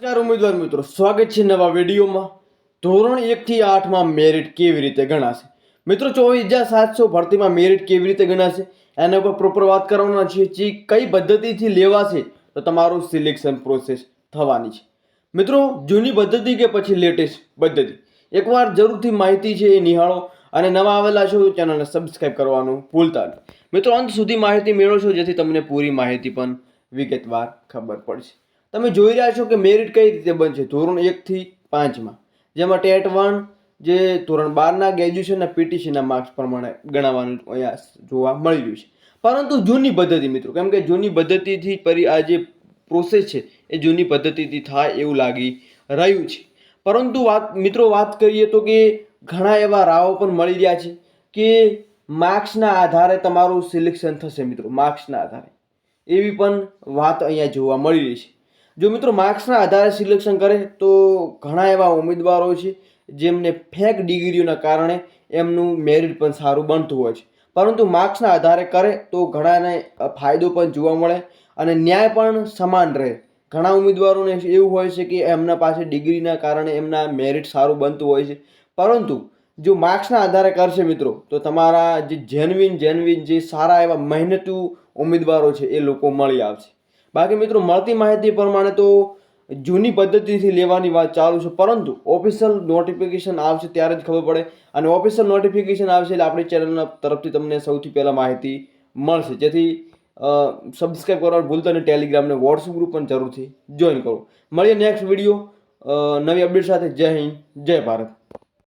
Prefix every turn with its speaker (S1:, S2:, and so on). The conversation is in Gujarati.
S1: નમસ્કાર ઉમેદવાર મિત્રો, સ્વાગત છે નવા વિડીયોમાં. ધોરણ 1 થી 8 માં મેરિટ કેવી રીતે ગણાશે? મિત્રો 24,700 ભરતીમાં મેરિટ કેવી રીતે ગણાશે એના ઉપર પ્રોપર વાત કરવાના છીએ. જે કઈ પદ્ધતિથી લેવાશે તો તમારું સિલેક્શન પ્રોસેસ થવાની છે. મિત્રો જૂની પદ્ધતિ કે પછી લેટેસ્ટ પદ્ધતિ, એકવાર જરૂરથી માહિતી છે એ નિહાળો અને નવા આવેલા છો ચેનલને સબસ્ક્રાઇબ કરવાનું ભૂલતા નહીં. મિત્રો અંત સુધી માહિતી મેળવશો જેથી તમને પૂરી માહિતી પણ વિગતવાર ખબર પડશે. તમે જોઈ રહ્યા છો કે મેરિટ કઈ રીતે બનશે ધોરણ 1 થી 5 માં, જેમાં ટેટ 1 જે ધોરણ 12 ના ગ્રેજ્યુએશનના પીટીસીના માર્ક્સ પ્રમાણે ગણવાનું અહીંયા જોવા મળી રહ્યું છે. પરંતુ જૂની પદ્ધતિ મિત્રો, કેમ કે જૂની પદ્ધતિથી આ જે પ્રોસેસ છે એ જૂની પદ્ધતિથી થાય એવું લાગી રહ્યું છે. પરંતુ વાત કરીએ તો કે ઘણા એવા રાવો પણ મળી રહ્યા છે કે માર્ક્સના આધારે તમારું સિલેક્શન થશે. મિત્રો માર્ક્સના આધારે એવી પણ વાત અહીંયા જોવા મળી રહી છે. જો મિત્રો માર્ક્સના આધારે સિલેક્શન કરે તો ઘણા એવા ઉમેદવારો છે જેમને ફેક ડિગ્રીઓના કારણે એમનું મેરિટ પણ સારું બનતું હોય છે. પરંતુ માર્ક્સના આધારે કરે તો ઘણાને ફાયદો પણ જોવા મળે અને ન્યાય પણ સમાન રહે. ઘણા ઉમેદવારોને એવું હોય છે કે એમના પાસે ડિગ્રીના કારણે એમના મેરિટ સારું બનતું હોય છે. પરંતુ જો માર્ક્સના આધારે કરશે મિત્રો તો તમારા જે જેન્યુઇન જે સારા એવા મહેનતુ ઉમેદવારો છે એ લોકો મળી આવશે. બાકી મિત્રો મળતી માહિતી પ્રમાણે તો જૂની પદ્ધતિથી લેવાની વાત ચાલુ છે, પરંતુ ઓફિશિયલ નોટિફિકેશન આવશે ત્યારે જ ખબર પડે. અને ઓફિશિયલ નોટિફિકેશન આવશે એટલે આપણી ચેનલના તરફથી તમને સૌથી પહેલાં માહિતી મળશે. જેથી સબસ્ક્રાઈબ કરવાનું ભૂલતા નહીં. ટેલિગ્રામને વોટ્સઅપ ગ્રુપ પણ જરૂરથી જોઈન કરો. મળીએ નેક્સ્ટ વિડીયો નવી અપડેટ સાથે. જય હિન્દ, જય ભારત.